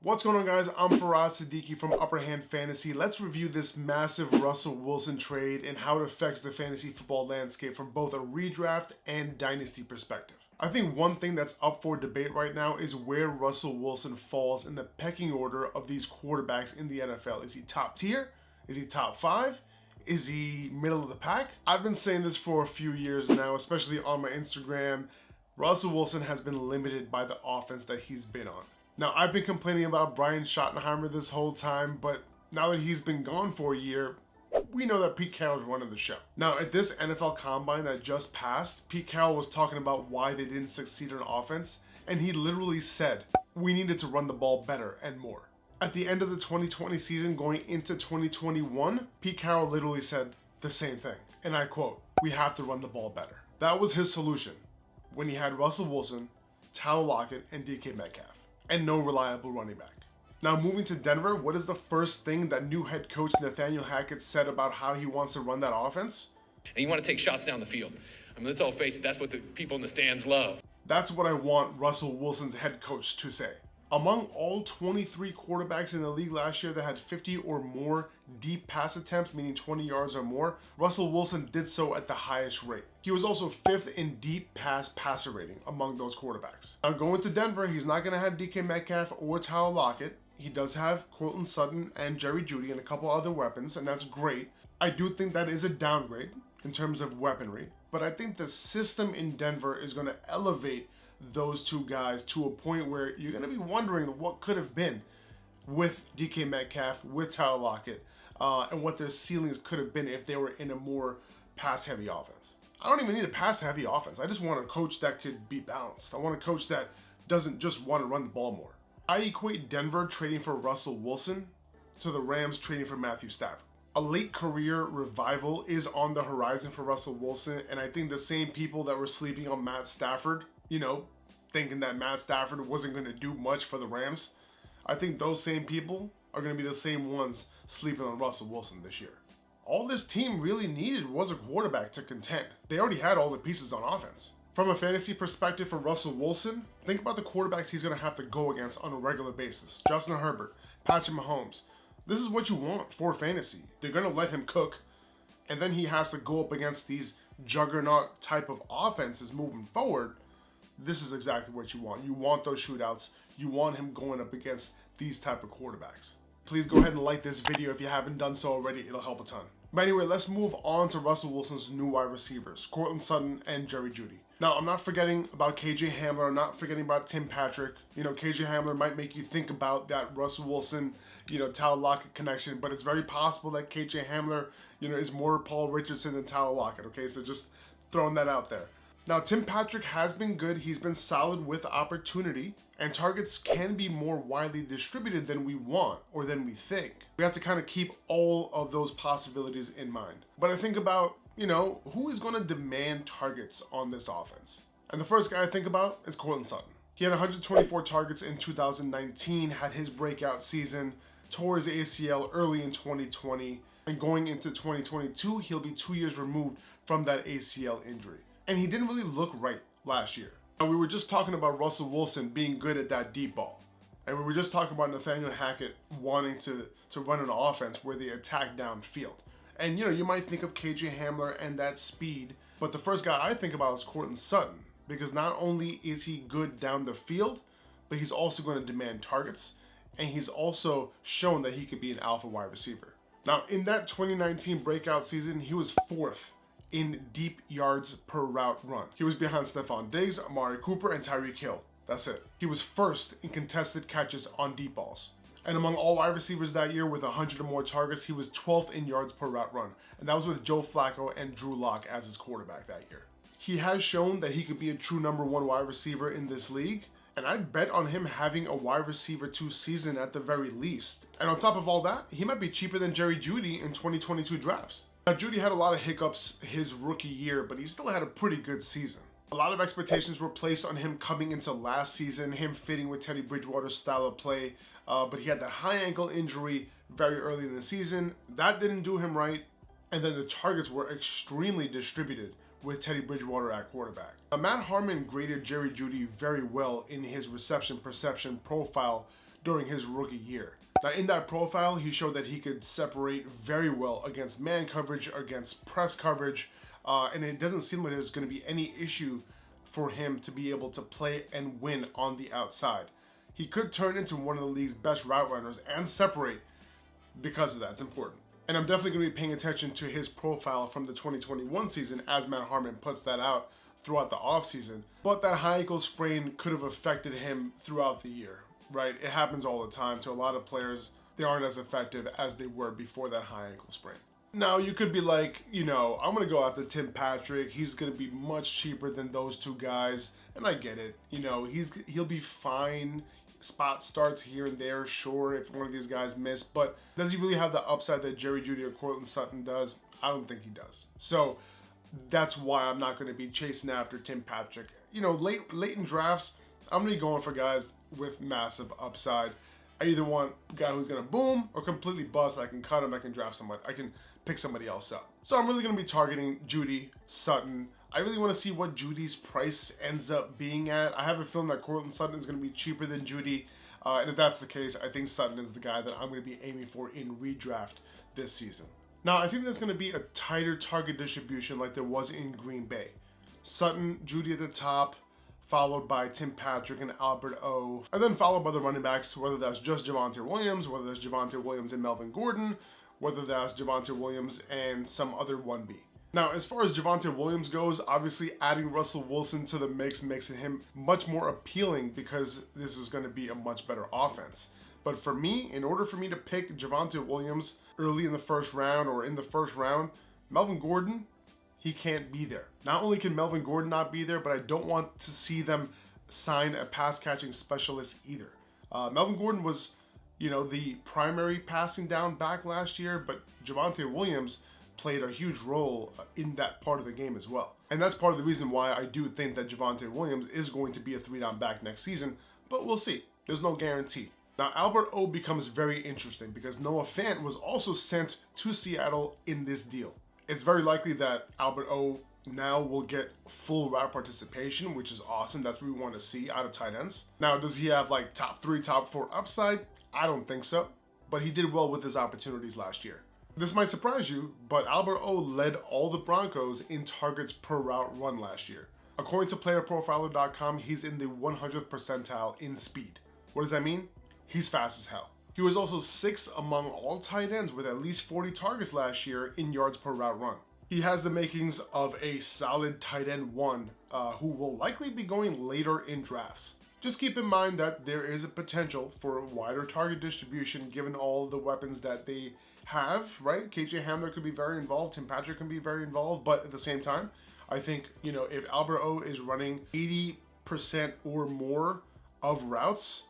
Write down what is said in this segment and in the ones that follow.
What's going on, guys? I'm Faraz Siddiqui from Upper Hand Fantasy. Let's review this massive Russell Wilson trade and how it affects the fantasy football landscape from both a redraft and dynasty perspective. I think one thing that's up for debate right now is where Russell Wilson falls in the pecking order of these quarterbacks in the NFL. Is he top tier? Is he top 5? Is he middle of the pack? I've been saying this for a few years now, especially on my Instagram. Russell Wilson has been limited by the offense that he's been on. Now, I've been complaining about Brian Schottenheimer this whole time, but now that he's been gone for a year, we know that Pete Carroll's running the show. Now, at this NFL Combine that just passed, Pete Carroll was talking about why they didn't succeed on offense, and he literally said, we needed to run the ball better and more. At the end of the 2020 season going into 2021, Pete Carroll literally said the same thing, and I quote, we have to run the ball better. That was his solution when he had Russell Wilson, Tyler Lockett, and DK Metcalf, and no reliable running back. Now, moving to Denver, what is the first thing that new head coach Nathaniel Hackett said about how he wants to run that offense? And you want to take shots down the field. I mean, let's all face it, that's what the people in the stands love. That's what I want Russell Wilson's head coach to say. Among all 23 quarterbacks in the league last year that had 50 or more deep pass attempts, meaning 20 yards or more, Russell Wilson did so at the highest rate. He was also 5th in deep passer rating among those quarterbacks. Now, going to Denver, he's not going to have DK Metcalf or Tyler Lockett. He does have Courtland Sutton and Jerry Jeudy and a couple other weapons, and that's great. I do think that is a downgrade in terms of weaponry, but I think the system in Denver is going to elevate those two guys to a point where you're going to be wondering what could have been with DK Metcalf, with Tyler Lockett, and what their ceilings could have been if they were in a more pass-heavy offense. I don't even need a pass-heavy offense. I just want a coach that could be balanced. I want a coach that doesn't just want to run the ball more. I equate Denver trading for Russell Wilson to the Rams trading for Matthew Stafford. A late career revival is on the horizon for Russell Wilson, and I think the same people that were sleeping on Matt Stafford, thinking that Matt Stafford wasn't going to do much for the Rams, I think those same people are going to be the same ones sleeping on Russell Wilson this year. All this team really needed was a quarterback to contend. They already had all the pieces on offense. From a fantasy perspective for Russell Wilson, think about the quarterbacks he's going to have to go against on a regular basis. Justin Herbert, Patrick Mahomes. This is what you want for fantasy. They're going to let him cook, and then he has to go up against these juggernaut type of offenses moving forward. This is exactly what you want. You want those shootouts. You want him going up against these type of quarterbacks. Please go ahead and like this video if you haven't done so already. It'll help a ton. But anyway, let's move on to Russell Wilson's new wide receivers, Courtland Sutton and Jerry Jeudy. Now, I'm not forgetting about KJ Hamler. I'm not forgetting about Tim Patrick. KJ Hamler might make you think about that Russell Wilson, Tyler Lockett connection, but it's very possible that KJ Hamler, is more Paul Richardson than Tyler Lockett, okay? So just throwing that out there. Now, Tim Patrick has been good. He's been solid with opportunity, and targets can be more widely distributed than we want or than we think. We have to kind of keep all of those possibilities in mind. But I think about, who is going to demand targets on this offense? And the first guy I think about is Courtland Sutton. He had 124 targets in 2019, had his breakout season, tore his ACL early in 2020, and going into 2022, he'll be 2 years removed from that ACL injury. And he didn't really look right last year. And we were just talking about Russell Wilson being good at that deep ball. And we were just talking about Nathaniel Hackett wanting to run an offense where they attack downfield. And you might think of KJ Hamler and that speed, but the first guy I think about is Courtland Sutton, because not only is he good down the field, but he's also going to demand targets, and he's also shown that he could be an alpha wide receiver. Now, in that 2019 breakout season, he was 4th in deep yards per route run. He was behind Stephon Diggs, Amari Cooper, and Tyreek Hill. That's it. He was 1st in contested catches on deep balls. And among all wide receivers that year with 100 or more targets, he was 12th in yards per route run. And that was with Joe Flacco and Drew Lock as his quarterback that year. He has shown that he could be a true number 1 wide receiver in this league, and I'd bet on him having a wide receiver 2 season at the very least. And on top of all that, he might be cheaper than Jerry Jeudy in 2022 drafts. Now, Jeudy had a lot of hiccups his rookie year, but he still had a pretty good season. A lot of expectations were placed on him coming into last season, him fitting with Teddy Bridgewater's style of play, but he had that high ankle injury very early in the season. That didn't do him right, and then the targets were extremely distributed with Teddy Bridgewater at quarterback. Now, Matt Harmon graded Jerry Jeudy very well in his reception perception profile during his rookie year. Now, in that profile, he showed that he could separate very well against man coverage, against press coverage, and it doesn't seem like there's going to be any issue for him to be able to play and win on the outside. He could turn into one of the league's best route runners and separate because of that. It's important. And I'm definitely going to be paying attention to his profile from the 2021 season as Matt Harmon puts that out throughout the offseason. But that high ankle sprain could have affected him throughout the year, right? It happens all the time to a lot of players. They aren't as effective as they were before that high ankle sprain. Now, you could be like, I'm going to go after Tim Patrick. He's going to be much cheaper than those two guys. And I get it. He'll be fine. Spot starts here and there, sure, if one of these guys miss. But does he really have the upside that Jerry Jeudy or Courtland Sutton does? I don't think he does. So that's why I'm not going to be chasing after Tim Patrick. Late in drafts, I'm going to be going for guys with massive upside. I either want a guy who's going to boom or completely bust. I can cut him. I can draft somebody. I can pick somebody else up. So I'm really going to be targeting Jeudy, Sutton. I really want to see what Judy's price ends up being at. I have a feeling that Courtland Sutton is going to be cheaper than Jeudy. And if that's the case, I think Sutton is the guy that I'm going to be aiming for in redraft this season. Now, I think there's going to be a tighter target distribution like there was in Green Bay. Sutton, Jeudy at the top, followed by Tim Patrick and Albert O. And then followed by the running backs, whether that's just Javonte Williams, whether that's Javonte Williams and Melvin Gordon, whether that's Javonte Williams and some other 1B. Now, as far as Javonte Williams goes, obviously adding Russell Wilson to the mix makes him much more appealing because this is going to be a much better offense. But for me, in order for me to pick Javonte Williams early in the first round or in the first round, Melvin Gordon, he can't be there. Not only can Melvin Gordon not be there, but I don't want to see them sign a pass-catching specialist either. Melvin Gordon was, the primary passing down back last year, but Javonte Williams played a huge role in that part of the game as well. And that's part of the reason why I do think that Javonte Williams is going to be a 3-down back next season, but we'll see. There's no guarantee. Now, Albert O becomes very interesting because Noah Fant was also sent to Seattle in this deal. It's very likely that Albert O now will get full route participation, which is awesome. That's what we want to see out of tight ends. Now, does he have like top 3, top 4 upside? I don't think so, but he did well with his opportunities last year. This might surprise you, but Albert O led all the Broncos in targets per route run last year. According to playerprofiler.com, he's in the 100th percentile in speed. What does that mean? He's fast as hell. He was also 6th among all tight ends with at least 40 targets last year in yards per route run. He has the makings of a solid tight end 1 who will likely be going later in drafts. Just keep in mind that there is a potential for a wider target distribution given all the weapons that they have, right? KJ Hamler could be very involved, Tim Patrick can be very involved, but at the same time, I think, if Albert O is running 80% or more of routes,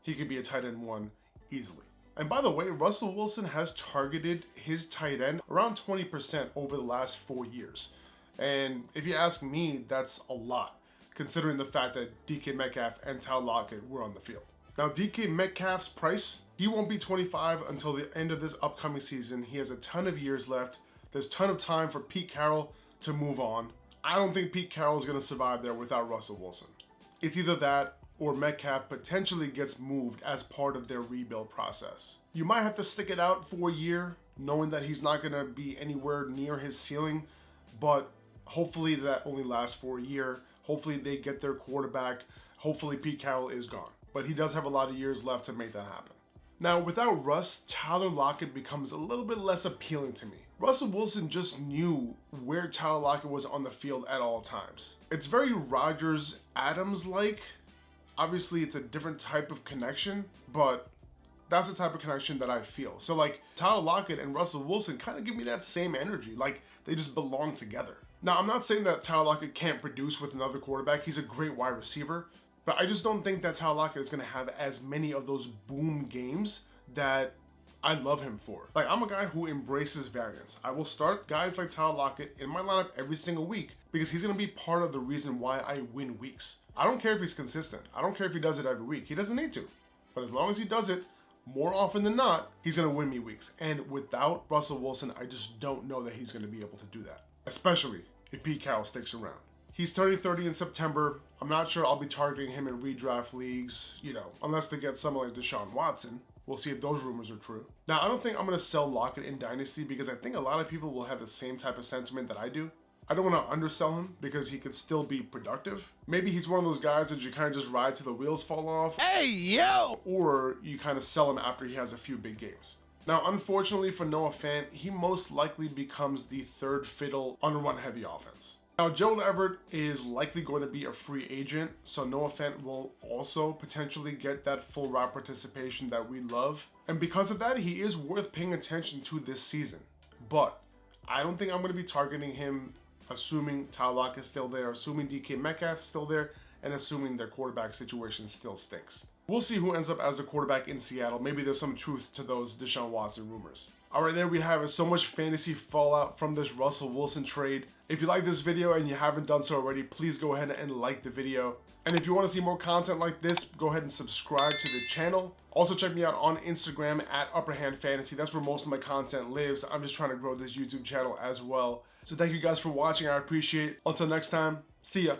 he could be a tight end 1 easily. And by the way, Russell Wilson has targeted his tight end around 20% over the last 4 years. And if you ask me, that's a lot, considering the fact that DK Metcalf and Tyler Lockett were on the field. Now, DK Metcalf's price, he won't be 25 until the end of this upcoming season. He has a ton of years left. There's a ton of time for Pete Carroll to move on. I don't think Pete Carroll is going to survive there without Russell Wilson. It's either that or Metcalf potentially gets moved as part of their rebuild process. You might have to stick it out for a year, knowing that he's not going to be anywhere near his ceiling, but hopefully that only lasts for a year. Hopefully they get their quarterback. Hopefully Pete Carroll is gone. But he does have a lot of years left to make that happen. Now, without Russ, Tyler Lockett becomes a little bit less appealing to me. Russell Wilson just knew where Tyler Lockett was on the field at all times. It's very Rodgers-Adams-like. Obviously, it's a different type of connection, but that's the type of connection that I feel. So, Tyler Lockett and Russell Wilson kind of give me that same energy. They just belong together. Now, I'm not saying that Tyler Lockett can't produce with another quarterback. He's a great wide receiver. But I just don't think that Tyler Lockett is going to have as many of those boom games that I love him for. I'm a guy who embraces variance. I will start guys like Tyler Lockett in my lineup every single week because he's going to be part of the reason why I win weeks. I don't care if he's consistent. I don't care if he does it every week. He doesn't need to. But as long as he does it, more often than not, he's going to win me weeks. And without Russell Wilson, I just don't know that he's going to be able to do that. Especially if Pete Carroll sticks around. He's turning 30 in September. I'm not sure I'll be targeting him in redraft leagues, you know, unless they get someone like Deshaun Watson. We'll see if those rumors are true. Now, I don't think I'm going to sell Lockett in Dynasty because I think a lot of people will have the same type of sentiment that I do. I don't want to undersell him because he could still be productive. Maybe he's one of those guys that you kind of just ride till the wheels fall off. Hey, yo! Or you kind of sell him after he has a few big games. Now, unfortunately for Noah Fant, he most likely becomes the third fiddle on a run-heavy offense. Now, Gerald Everett is likely going to be a free agent, so Noah Fant will also potentially get that full route participation that we love. And because of that, he is worth paying attention to this season. But I don't think I'm going to be targeting him, assuming Tyler Lockett is still there, assuming DK Metcalf is still there, and assuming their quarterback situation still stinks. We'll see who ends up as the quarterback in Seattle. Maybe there's some truth to those Deshaun Watson rumors. All right, there we have it. So much fantasy fallout from this Russell Wilson trade. If you like this video and you haven't done so already, please go ahead and like the video. And if you want to see more content like this, go ahead and subscribe to the channel. Also check me out on Instagram at Upperhand Fantasy. That's where most of my content lives. I'm just trying to grow this YouTube channel as well. So thank you guys for watching. I appreciate it. Until next time, see ya.